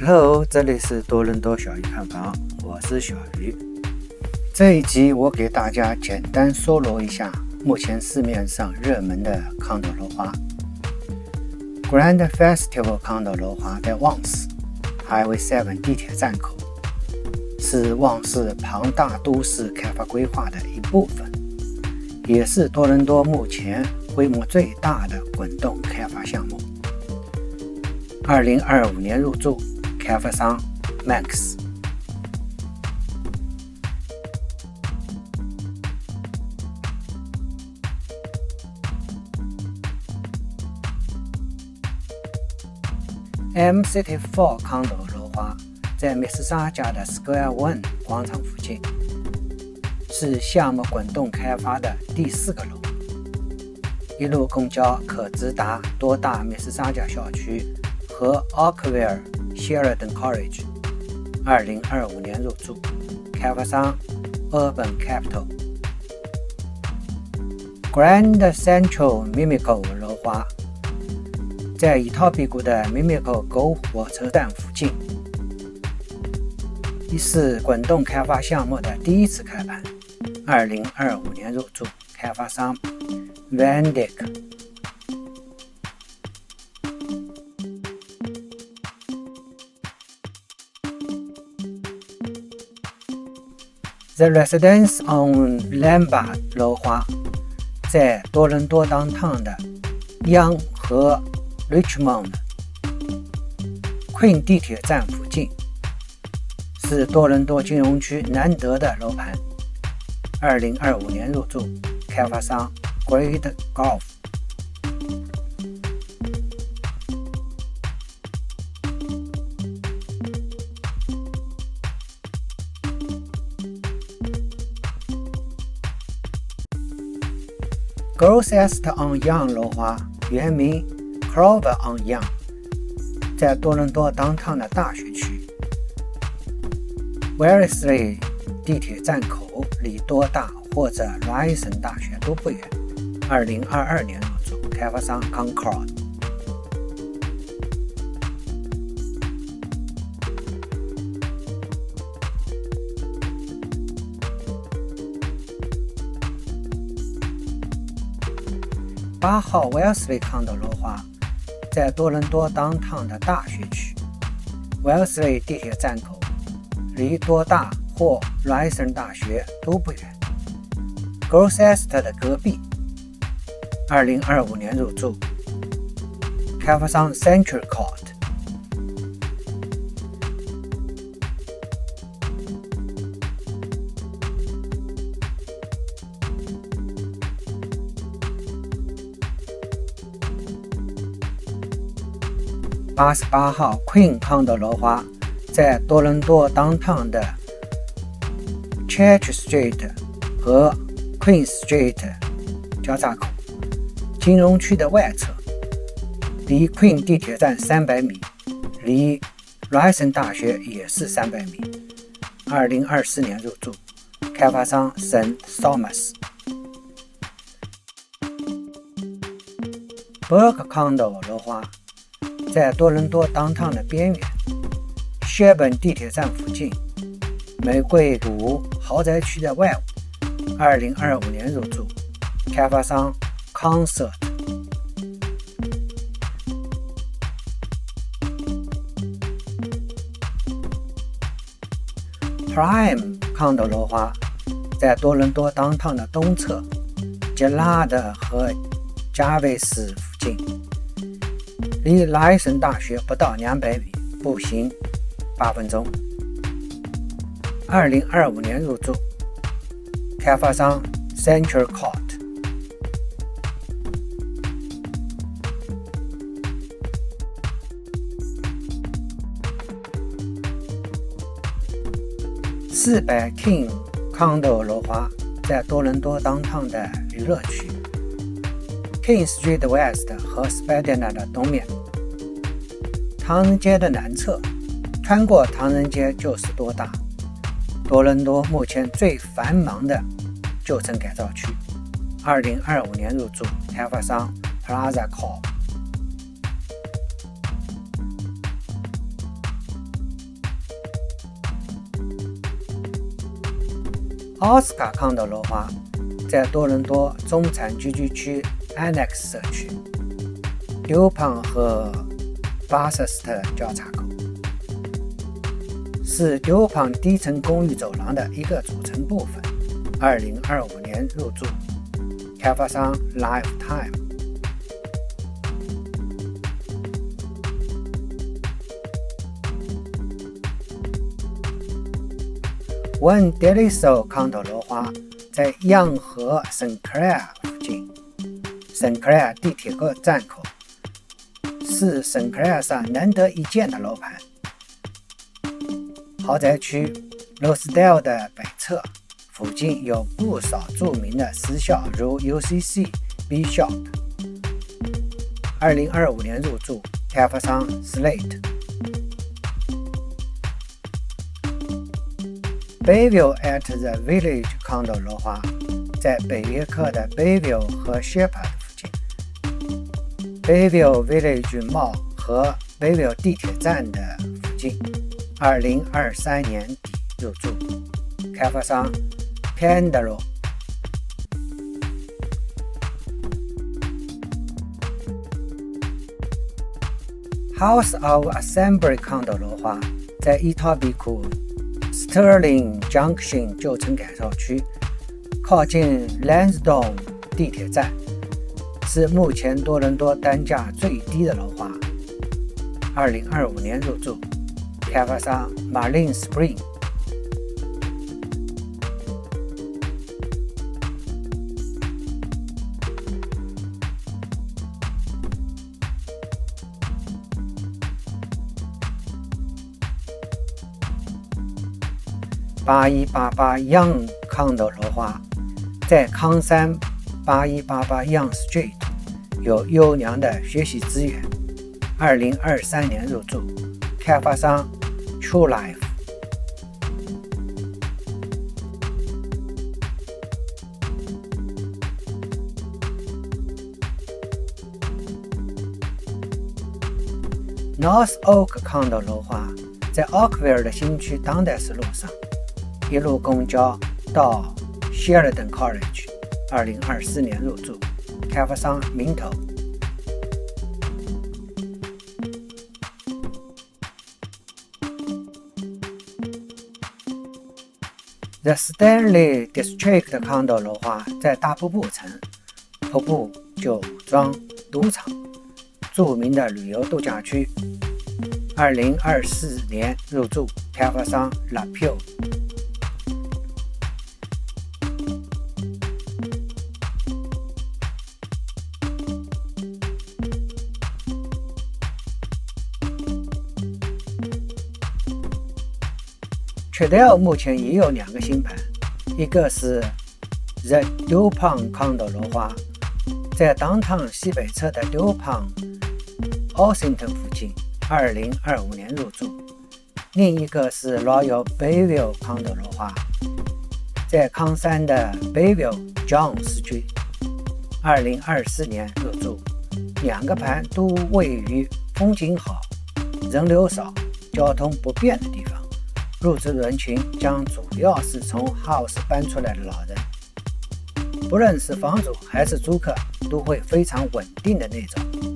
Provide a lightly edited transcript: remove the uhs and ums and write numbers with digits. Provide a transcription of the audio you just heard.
Hello， 这里是多伦多小鱼看房，我是小鱼。这一集我给大家简单搜罗一下目前市面上热门的康斗楼花。Grand Festival 康斗楼花在旺市 Highway 7地铁站口，是旺市庞大都市开发规划的一部分，也是多伦多目前规模最大的滚动开发项目。2025年入驻，开发商 Max。 M-City4 康斗楼花在密斯沙加的 Square One 广场附近，是项目滚动开发的第4个楼，一路公交可直达多大密斯沙加校区和 Oakville Sheridan College。 2025年入驻，开发商 Urban Capital。 Grand Central Mimico 楼花在以套比谷的 Mimico 狗火车站附近，是滚动开发项目的第一次开盘。2025年入驻，开发商 Vandyck。The Residence on Lambert 楼花在多伦多 Downtown 的 Yonge 和 Richmond Queen 地铁站附近，是多伦多金融区难得的楼盘。2025年入驻，开发商 Great Golf。Grosest on Yonge 楼花原名 Clover on Yonge， 在多伦多 Downtown 的大学区 Wellesley 地铁站口，离多大或者 Ryerson 大学都不远。2022年入驻，开发商 Concord。8号 Wellesley 康斗楼花在多伦多 Downtown 的大学区 Wellesley 地铁站口，离多大或 Ryerson 大学都不远。Grosest 的隔壁。2025年入驻，开发商 Central Court。88号 Queen 康斗楼花在多伦多 Downtown 的 Church Street 和 Queen Street 交叉口，金融区的外侧，离 Queen 地铁站300米，离 Ryerson 大学也是300米。2024年入驻，开发商 St. Thomas。 Burke 康斗楼花在多伦多 Downtown 的边缘，薛本地铁站附近，玫瑰谷豪宅区的外围。2025年入驻，开发商 Concert。 Prime 康斗楼花在多伦多 Downtown 的东侧，杰拉德和加维斯附近，离莱森大学不到200米，步行8分钟。2025年入驻，开发商 Central Court。 400 King 康斗楼花在多伦多 Downtown 的娱乐区 King Street West 和 Spadina 的东面，唐人街的南侧，穿过唐人街就是多大，多伦多目前最繁忙的旧城改造区。2025年入驻，开发商 Plaza Corp。奥斯卡康德楼花在多伦多中产聚居区 Annex 社区，丢胖和巴瑟斯特交叉口，是丢胖低层公寓走廊的一个组成部分。2025年入住，开发商 Lifetime。One Daily Soul 康德楼花在漾河圣克莱尔附近，圣克莱尔地铁站口，是圣克莱尔上难得一见的楼盘。豪宅区 Rosedale 的北侧，附近有不少著名的私校，如 UCC、Bishop。2025年入住，开发商 Slate。Bayview at the Village 康德楼花在北约克的 Bayview 和 Shepherd 附近。Bayview Village Mall 和 Bayview 地铁站的附近。2023年底入住，开发商 Pendle。House of Assembly 康德楼花在伊托比库Sterling Junction 旧城改造区，靠近 Lansdowne 地铁站，是目前多伦多单价最低的楼花。2025年入住，开发商 Marine Spring。8188 Young 康德楼花在康山8188 Young Street 有优良的学习资源。2023年入住，开发商 True Life。North Oak 康德楼花在 Oakville 的新区当代市路上，一路公交到 Sheridan College。2024年入住，开发商名头。The Stanley District 康德楼花在大瀑布城，瀑布、酒庄、赌场，著名的旅游度假区。2024年入住，开发商 LaPue。Tredale 目前也有2个新盘，一个是 The Dupont 康德楼花，在 Downtown 西北侧的 Dupont Ossington 附近，2025年入住。另一个是 Royal Bayview 康德楼花，在康山的 Bayview Jones 区，2024年入住。2个盘都位于风景好、人流少、交通不便的地方。入住人群将主要是从 House 搬出来的老人，不论是房主还是租客，都会非常稳定的那种。